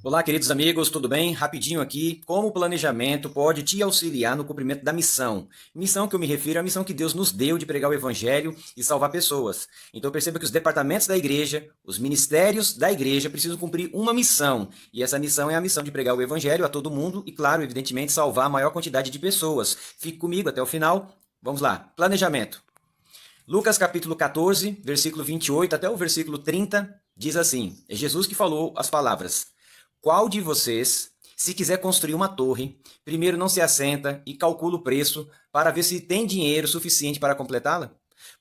Olá, queridos amigos, tudo bem? Rapidinho aqui, como o planejamento pode te auxiliar no cumprimento da missão? Missão que eu me refiro é a missão que Deus nos deu de pregar o evangelho e salvar pessoas. Então perceba que os departamentos da igreja, os ministérios da igreja precisam cumprir uma missão. E essa missão é a missão de pregar o evangelho a todo mundo e, claro, evidentemente, salvar a maior quantidade de pessoas. Fique comigo até o final. Vamos lá. Planejamento. Lucas capítulo 14, versículo 28 até o versículo 30, diz assim: é Jesus que falou as palavras. Qual de vocês, se quiser construir uma torre, primeiro não se assenta e calcula o preço para ver se tem dinheiro suficiente para completá-la?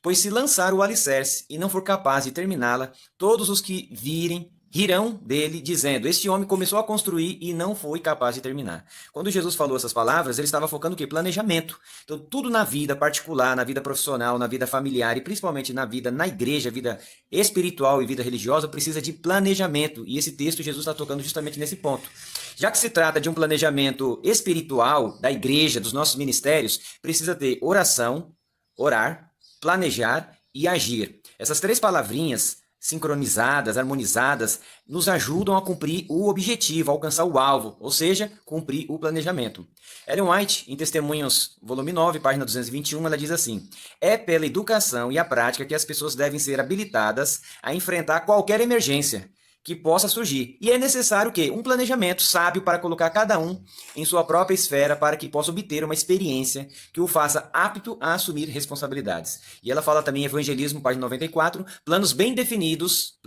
Pois se lançar o alicerce e não for capaz de terminá-la, todos os que virem rirão dele, dizendo: este homem começou a construir e não foi capaz de terminar. Quando Jesus falou essas palavras, ele estava focando o quê? Planejamento. Então, tudo na vida particular, na vida profissional, na vida familiar e principalmente na vida na igreja, vida espiritual e vida religiosa, precisa de planejamento. E esse texto, Jesus está tocando justamente nesse ponto. Já que se trata de um planejamento espiritual da igreja, dos nossos ministérios, precisa ter oração, orar, planejar e agir. Essas três palavrinhas sincronizadas, harmonizadas, nos ajudam a cumprir o objetivo, a alcançar o alvo, ou seja, cumprir o planejamento. Ellen White, em Testemunhos, volume 9, página 221, ela diz assim: é pela educação e a prática que as pessoas devem ser habilitadas a enfrentar qualquer emergência que possa surgir. E é necessário que um planejamento sábio para colocar cada um em sua própria esfera para que possa obter uma experiência que o faça apto a assumir responsabilidades. E ela fala também em Evangelismo, página 94, planos bem definidos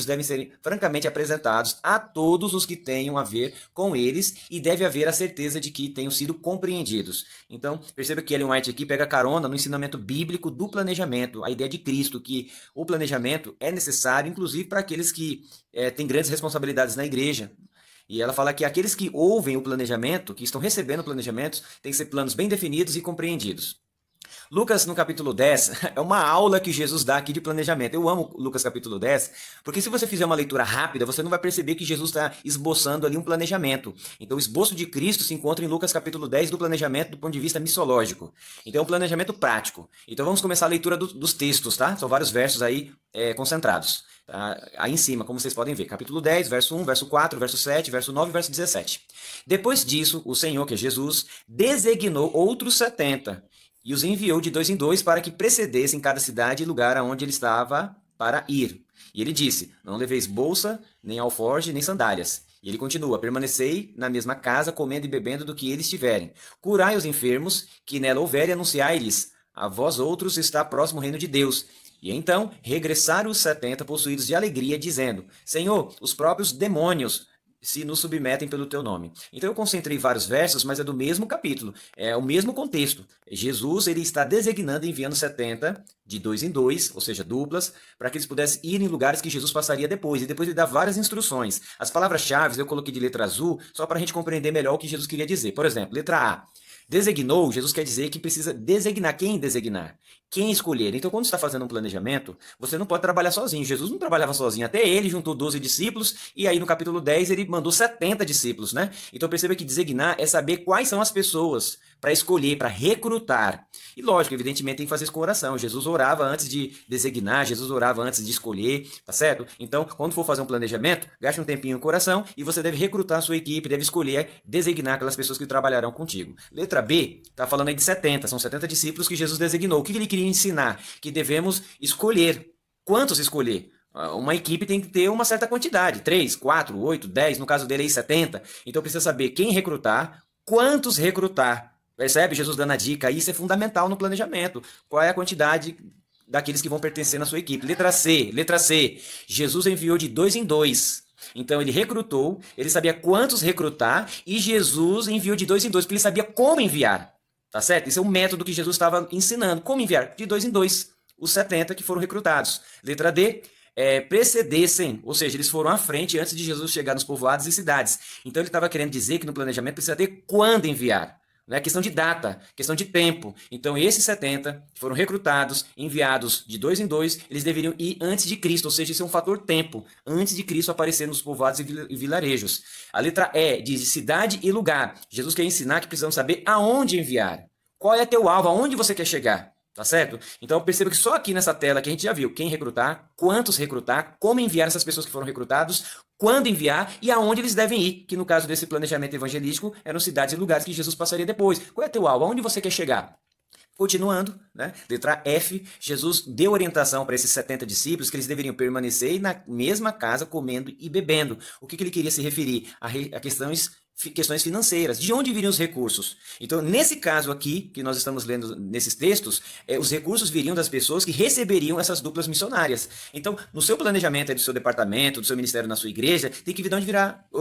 devem ser francamente apresentados a todos os que tenham a ver com eles e deve haver a certeza de que tenham sido compreendidos. Então, perceba que Ellen White aqui pega carona no ensinamento bíblico do planejamento, a ideia de Cristo, que o planejamento é necessário, inclusive para aqueles que têm grandes responsabilidades na igreja. E ela fala que aqueles que ouvem o planejamento, que estão recebendo o planejamento, têm que ser planos bem definidos e compreendidos. Lucas, no capítulo 10, é uma aula que Jesus dá aqui de planejamento. Eu amo Lucas capítulo 10, porque se você fizer uma leitura rápida, você não vai perceber que Jesus está esboçando ali um planejamento. Então, o esboço de Cristo se encontra em Lucas capítulo 10 do planejamento do ponto de vista missológico. Então, é um planejamento prático. Então, vamos começar a leitura dos textos, tá? São vários versos aí concentrados. Tá? Aí em cima, como vocês podem ver, capítulo 10, verso 1, verso 4, verso 7, verso 9 e verso 17. Depois disso, o Senhor, que é Jesus, designou outros 70 e os enviou de dois em dois para que precedessem cada cidade e lugar aonde ele estava para ir. E ele disse: não leveis bolsa, nem alforje, nem sandálias. E ele continua: permanecei na mesma casa, comendo e bebendo do que eles tiverem. Curai os enfermos, que nela houver, e anunciai-lhes: a vós outros está próximo o reino de Deus. E então regressaram os 70 possuídos de alegria, dizendo: Senhor, os próprios demônios se nos submetem pelo teu nome. Então eu concentrei vários versos, mas é do mesmo capítulo, é o mesmo contexto. Jesus, ele está designando, enviando 70 de dois em dois, ou seja, duplas, para que eles pudessem ir em lugares que Jesus passaria depois. E depois ele dá várias instruções. As palavras-chave eu coloquei de letra azul só para a gente compreender melhor o que Jesus queria dizer. Por exemplo, letra A. Designou, Jesus quer dizer que precisa designar. Quem designar? Quem escolher? Então, quando você está fazendo um planejamento, você não pode trabalhar sozinho. Jesus não trabalhava sozinho. Até ele juntou 12 discípulos e aí no capítulo 10 ele mandou 70 discípulos, né? Então, perceba que designar é saber quais são as pessoas para escolher, para recrutar. E lógico, evidentemente tem que fazer isso com oração. Jesus orava antes de designar, Jesus orava antes de escolher, tá certo? Então, quando for fazer um planejamento, gaste um tempinho no coração e você deve recrutar a sua equipe, deve escolher, designar aquelas pessoas que trabalharão contigo. Letra B, está falando aí de 70, são 70 discípulos que Jesus designou. O que ele queria ensinar? Que devemos escolher. Quantos escolher? Uma equipe tem que ter uma certa quantidade, 3, 4, 8, 10, no caso dele aí 70. Então precisa saber quem recrutar, quantos recrutar. Percebe? Jesus dando a dica, isso é fundamental no planejamento. Qual é a quantidade daqueles que vão pertencer na sua equipe? Letra C. Jesus enviou de dois em dois. Então ele recrutou, ele sabia quantos recrutar e Jesus enviou de dois em dois, porque ele sabia como enviar. Tá certo? Esse é o método que Jesus estava ensinando. Como enviar? De dois em dois. Os 70 que foram recrutados. Letra D. Precedessem, ou seja, eles foram à frente antes de Jesus chegar nos povoados e cidades. Então ele estava querendo dizer que no planejamento precisa ter quando enviar. Não é questão de data, questão de tempo. Então, esses 70 que foram recrutados, enviados de dois em dois, eles deveriam ir antes de Cristo, ou seja, isso é um fator tempo, antes de Cristo aparecer nos povoados e vilarejos. A letra E diz cidade e lugar. Jesus quer ensinar que precisamos saber aonde enviar. Qual é teu alvo, aonde você quer chegar? Tá certo? Então perceba que só aqui nessa tela que a gente já viu quem recrutar, quantos recrutar, como enviar essas pessoas que foram recrutados, quando enviar e aonde eles devem ir, que no caso desse planejamento evangelístico eram cidades e lugares que Jesus passaria depois. Qual é teu alvo? Aonde você quer chegar? Continuando, né? Letra F, Jesus deu orientação para esses 70 discípulos que eles deveriam permanecer na mesma casa comendo e bebendo. O que ele queria se referir? A questões financeiras. De onde viriam os recursos? Então, nesse caso aqui, que nós estamos lendo nesses textos, os recursos viriam das pessoas que receberiam essas duplas missionárias. Então, no seu planejamento do seu departamento, do seu ministério na sua igreja, tem que ver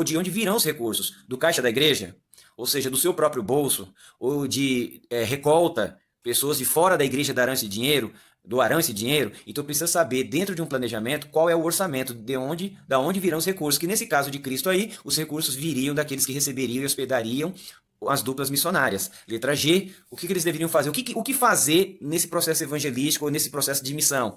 de onde virão os recursos. Do caixa da igreja? Ou seja, do seu próprio bolso? Ou de recolta? Pessoas de fora da igreja darão esse dinheiro, doarão esse dinheiro, então precisa saber, dentro de um planejamento, qual é o orçamento, da onde virão os recursos, que nesse caso de Cristo aí, os recursos viriam daqueles que receberiam e hospedariam as duplas missionárias. Letra G, o que eles deveriam fazer? O que fazer nesse processo evangelístico ou nesse processo de missão?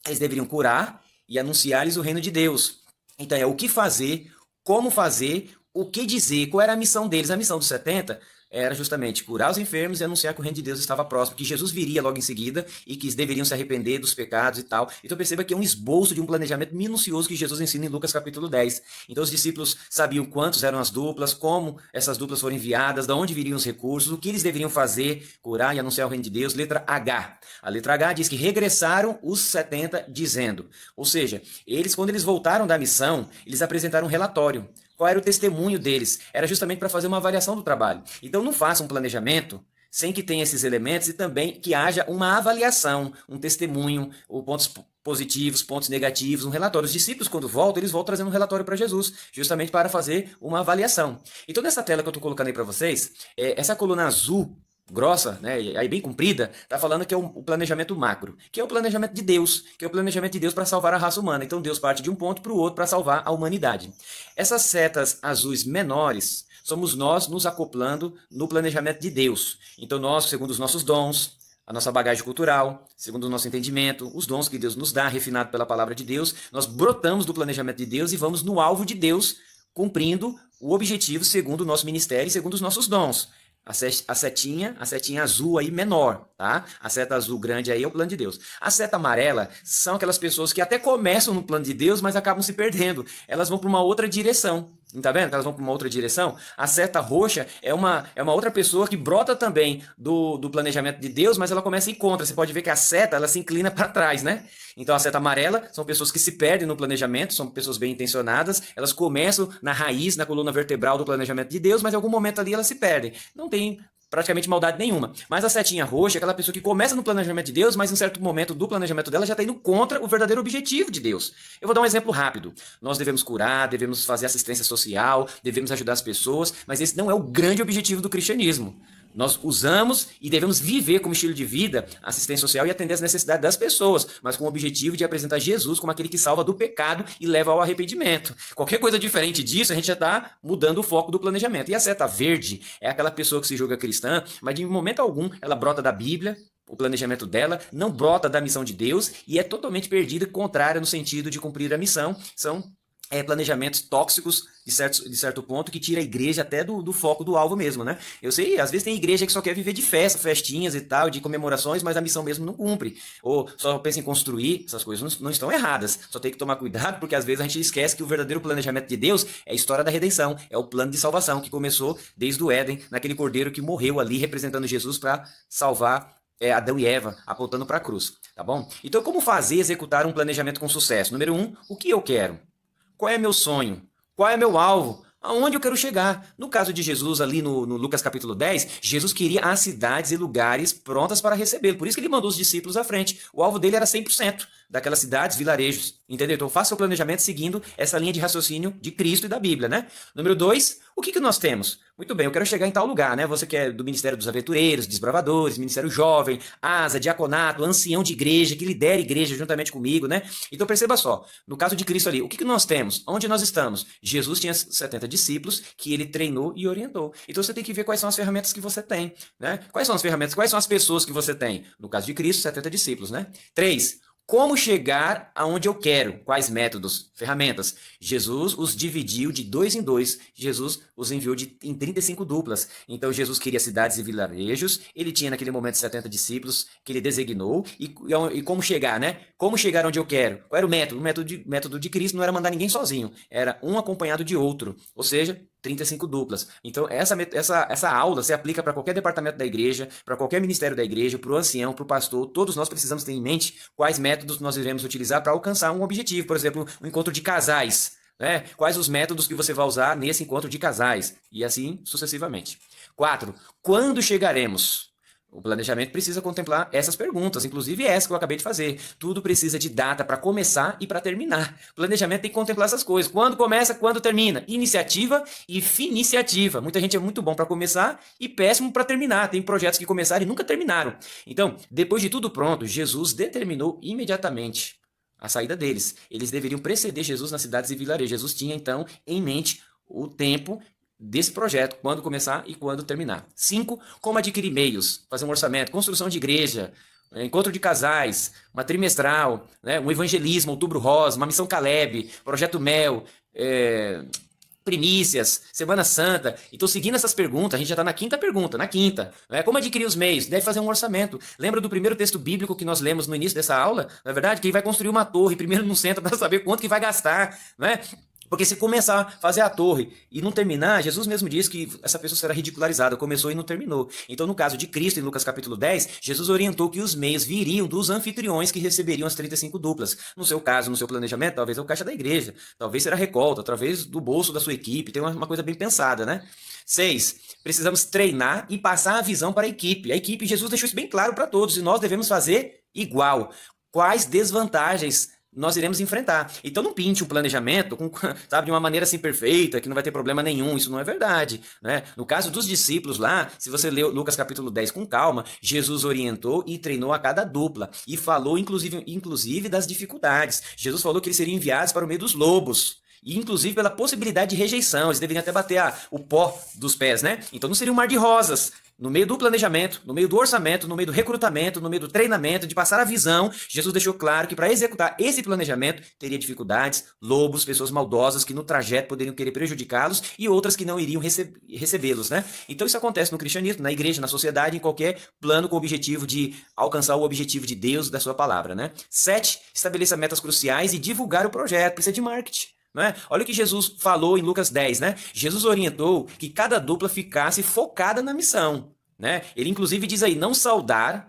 Eles deveriam curar e anunciar-lhes o reino de Deus. Então é o que fazer, como fazer, o que dizer, qual era a missão deles. A missão dos 70 era justamente curar os enfermos e anunciar que o reino de Deus estava próximo, que Jesus viria logo em seguida e que eles deveriam se arrepender dos pecados e tal. Então perceba que é um esboço de um planejamento minucioso que Jesus ensina em Lucas capítulo 10. Então os discípulos sabiam quantos eram as duplas, como essas duplas foram enviadas, de onde viriam os recursos, o que eles deveriam fazer, curar e anunciar o reino de Deus. Letra H. A letra H diz que regressaram os 70 dizendo. Ou seja, quando eles voltaram da missão, eles apresentaram um relatório. Qual era o testemunho deles? Era justamente para fazer uma avaliação do trabalho. Então não faça um planejamento sem que tenha esses elementos e também que haja uma avaliação, um testemunho, ou pontos positivos, pontos negativos, um relatório. Os discípulos, quando voltam, eles voltam trazendo um relatório para Jesus, justamente para fazer uma avaliação. Então nessa tela que eu estou colocando aí para vocês, essa coluna azul, grossa, né, aí bem comprida, tá falando que é o planejamento macro, que é o planejamento de Deus, que é o planejamento de Deus para salvar a raça humana. Então Deus parte de um ponto para o outro para salvar a humanidade. Essas setas azuis menores somos nós nos acoplando no planejamento de Deus. Então nós, segundo os nossos dons, a nossa bagagem cultural, segundo o nosso entendimento, os dons que Deus nos dá, refinado pela palavra de Deus, nós brotamos do planejamento de Deus e vamos no alvo de Deus, cumprindo o objetivo segundo o nosso ministério e segundo os nossos dons. A setinha azul aí menor, tá? A seta azul grande aí é o plano de Deus. A seta amarela são aquelas pessoas que até começam no plano de Deus, mas acabam se perdendo. Elas vão para uma outra direção. Tá vendo? Elas vão para uma outra direção. A seta roxa é uma outra pessoa que brota também do planejamento de Deus, mas ela começa a ir contra. Você pode ver que a seta ela se inclina para trás, né? Então a seta amarela são pessoas que se perdem no planejamento, são pessoas bem intencionadas, elas começam na raiz, na coluna vertebral do planejamento de Deus, mas em algum momento ali elas se perdem. Não tem praticamente maldade nenhuma. Mas a setinha roxa é aquela pessoa que começa no planejamento de Deus, mas em um certo momento do planejamento dela já está indo contra o verdadeiro objetivo de Deus. Eu vou dar um exemplo rápido. Nós devemos curar, devemos fazer assistência social, devemos ajudar as pessoas, mas esse não é o grande objetivo do cristianismo. Nós usamos e devemos viver como estilo de vida assistência social e atender às necessidades das pessoas, mas com o objetivo de apresentar Jesus como aquele que salva do pecado e leva ao arrependimento. Qualquer coisa diferente disso, a gente já está mudando o foco do planejamento. E a seta verde é aquela pessoa que se julga cristã, mas de momento algum ela brota da Bíblia, o planejamento dela não brota da missão de Deus e é totalmente perdida e contrária no sentido de cumprir a missão. São planejamentos tóxicos de certo ponto que tira a igreja até do foco do alvo mesmo, né? Eu sei, às vezes tem igreja que só quer viver de festa, festinhas e tal, de comemorações, mas a missão mesmo não cumpre. Ou só pensa em construir, essas coisas não estão erradas. Só tem que tomar cuidado porque às vezes a gente esquece que o verdadeiro planejamento de Deus é a história da redenção, é o plano de salvação que começou desde o Éden, naquele cordeiro que morreu ali representando Jesus para salvar Adão e Eva, apontando para a cruz, tá bom? Então como fazer executar um planejamento com sucesso? Número 1, o que eu quero? Qual é meu sonho? Qual é meu alvo? Aonde eu quero chegar? No caso de Jesus, ali no Lucas capítulo 10, Jesus queria as cidades e lugares prontas para recebê-lo. Por isso que ele mandou os discípulos à frente. O alvo dele era 100% daquelas cidades, vilarejos. Entendeu? Então faça o planejamento seguindo essa linha de raciocínio de Cristo e da Bíblia, né? Número 2, o que nós temos? Muito bem, eu quero chegar em tal lugar, né? Você que é do Ministério dos Aventureiros, Desbravadores, Ministério Jovem, Asa, Diaconato, Ancião de Igreja, que lidera a igreja juntamente comigo, né? Então perceba só, no caso de Cristo ali, o que nós temos? Onde nós estamos? Jesus tinha 70 discípulos que ele treinou e orientou. Então você tem que ver quais são as ferramentas que você tem, né? Quais são as ferramentas, quais são as pessoas que você tem? No caso de Cristo, 70 discípulos, né? 3, Como chegar aonde eu quero? Quais métodos? Ferramentas? Jesus os dividiu de 2 em 2. Jesus os enviou em 35 duplas. Então Jesus queria cidades e vilarejos. Ele tinha naquele momento 70 discípulos que ele designou. E como chegar, né? Como chegar onde eu quero? Qual era o método? O método de Cristo não era mandar ninguém sozinho. Era um acompanhado de outro. Ou seja, 35 duplas. Então, essa aula se aplica para qualquer departamento da igreja, para qualquer ministério da igreja, para o ancião, para o pastor. Todos nós precisamos ter em mente quais métodos nós iremos utilizar para alcançar um objetivo. Por exemplo, um encontro de casais. Né? Quais os métodos que você vai usar nesse encontro de casais? E assim sucessivamente. 4. Quando chegaremos? O planejamento precisa contemplar essas perguntas, inclusive essa que eu acabei de fazer. Tudo precisa de data para começar e para terminar. O planejamento tem que contemplar essas coisas. Quando começa, quando termina. Iniciativa e finiciativa. Muita gente é muito bom para começar e péssimo para terminar. Tem projetos que começaram e nunca terminaram. Então, depois de tudo pronto, Jesus determinou imediatamente a saída deles. Eles deveriam preceder Jesus nas cidades e vilarejos. Jesus tinha, então, em mente o tempo desse projeto, quando começar e quando terminar. 5. Como adquirir meios, fazer um orçamento, construção de igreja, encontro de casais, uma trimestral, né, um evangelismo, Outubro Rosa, uma missão Caleb, projeto Mel, primícias, Semana Santa. Então, seguindo essas perguntas, a gente já está na quinta pergunta, na quinta. Né? Como adquirir os meios? Deve fazer um orçamento. Lembra do primeiro texto bíblico que nós lemos no início dessa aula? Na verdade, quem vai construir uma torre, primeiro não senta para saber quanto que vai gastar, né? Porque se começar a fazer a torre e não terminar, Jesus mesmo disse que essa pessoa será ridicularizada, começou e não terminou. Então, no caso de Cristo, em Lucas capítulo 10, Jesus orientou que os meios viriam dos anfitriões que receberiam as 35 duplas. No seu caso, no seu planejamento, talvez é o caixa da igreja, talvez será recolta, talvez do bolso da sua equipe, tem uma coisa bem pensada, né? 6. Precisamos treinar e passar a visão para a equipe. A equipe, Jesus deixou isso bem claro para todos, e nós devemos fazer igual. Quais desvantagens nós iremos enfrentar. Então não pinte um planejamento sabe, de uma maneira assim perfeita, que não vai ter problema nenhum, isso não é verdade. Né? No caso dos discípulos lá, se você ler Lucas capítulo 10 com calma, Jesus orientou e treinou a cada dupla, e falou inclusive das dificuldades. Jesus falou que eles seriam enviados para o meio dos lobos, e inclusive pela possibilidade de rejeição, eles deveriam até bater o pó dos pés, né? Então não seria um mar de rosas. No meio do planejamento, no meio do orçamento, no meio do recrutamento, no meio do treinamento, de passar a visão, Jesus deixou claro que para executar esse planejamento teria dificuldades, lobos, pessoas maldosas que no trajeto poderiam querer prejudicá-los e outras que não iriam recebê-los, né? Então isso acontece no cristianismo, na igreja, na sociedade, em qualquer plano com o objetivo de alcançar o objetivo de Deus, da sua palavra, né? 7. Estabeleça metas cruciais e divulgar o projeto. Precisa de marketing. Né? Olha o que Jesus falou em Lucas 10, né? Jesus orientou que cada dupla ficasse focada na missão, né? Ele inclusive diz aí, não saudar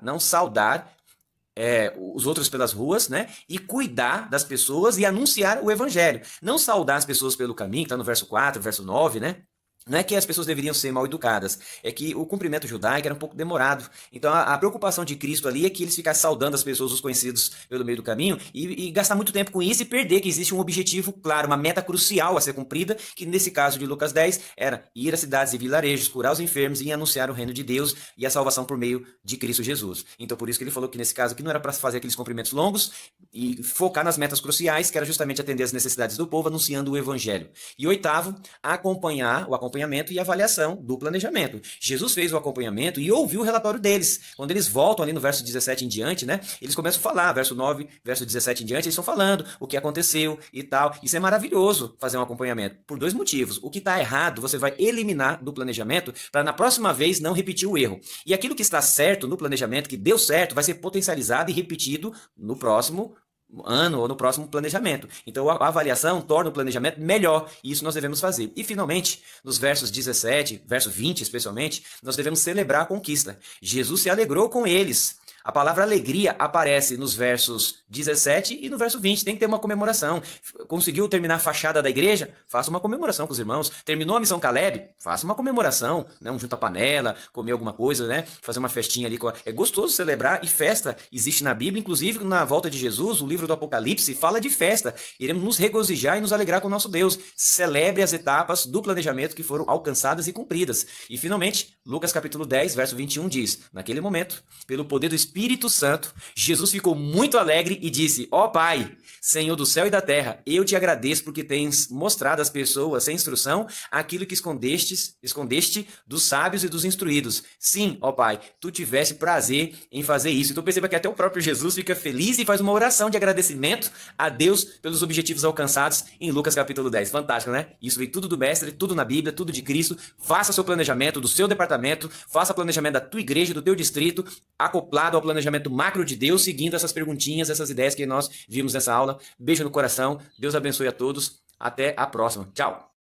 os outros pelas ruas, né? E cuidar das pessoas e anunciar o evangelho. Não saudar as pessoas pelo caminho, que está no verso 4, verso 9, né? Não é que as pessoas deveriam ser mal educadas, é que o cumprimento judaico era um pouco demorado. Então a preocupação de Cristo ali é que eles ficassem saudando as pessoas, os conhecidos pelo meio do caminho, e gastar muito tempo com isso e perder que existe um objetivo claro, uma meta crucial a ser cumprida, que nesse caso de Lucas 10 era ir às cidades e vilarejos, curar os enfermos e anunciar o reino de Deus e a salvação por meio de Cristo Jesus. Então por isso que ele falou que nesse caso aqui não era para fazer aqueles cumprimentos longos e focar nas metas cruciais, que era justamente atender as necessidades do povo, anunciando o evangelho. E 8º, acompanhar o acompanhamento e avaliação do planejamento. Jesus fez o acompanhamento e ouviu o relatório deles. Quando eles voltam ali no verso 17 em diante, né? Eles começam a falar, verso 9, verso 17 em diante, eles estão falando o que aconteceu e tal. Isso é maravilhoso, fazer um acompanhamento, por 2 motivos. O que está errado, você vai eliminar do planejamento para na próxima vez não repetir o erro. E aquilo que está certo no planejamento, que deu certo, vai ser potencializado e repetido no próximo ano ou no próximo planejamento. Então a avaliação torna o planejamento melhor, e isso nós devemos fazer. E finalmente, nos versos 17, verso 20 especialmente, nós devemos celebrar a conquista. Jesus se alegrou com eles. A palavra alegria aparece nos versos 17 e no verso 20. Tem que ter uma comemoração. Conseguiu terminar a fachada da igreja? Faça uma comemoração com os irmãos. Terminou a missão Caleb? Faça uma comemoração, né? Um junta-panela, comer alguma coisa, né? Fazer uma festinha ali. É gostoso celebrar, e festa existe na Bíblia. Inclusive, na volta de Jesus, o livro do Apocalipse fala de festa. Iremos nos regozijar e nos alegrar com o nosso Deus. Celebre as etapas do planejamento que foram alcançadas e cumpridas. E finalmente, Lucas capítulo 10, verso 21 diz: naquele momento, pelo poder do Espírito Espírito Santo, Jesus ficou muito alegre e disse: Ó Pai, Senhor do céu e da terra, eu te agradeço porque tens mostrado às pessoas, sem instrução, aquilo que escondeste dos sábios e dos instruídos. Sim, ó Pai, tu tiveste prazer em fazer isso. Então perceba que até o próprio Jesus fica feliz e faz uma oração de agradecimento a Deus pelos objetivos alcançados em Lucas capítulo 10. Fantástico, né? Isso veio tudo do Mestre, tudo na Bíblia, tudo de Cristo. Faça seu planejamento do seu departamento, faça planejamento da tua igreja, do teu distrito, acoplado ao planejamento macro de Deus, seguindo essas perguntinhas, essas ideias que nós vimos nessa aula. Beijo no coração, Deus abençoe a todos, até a próxima. Tchau!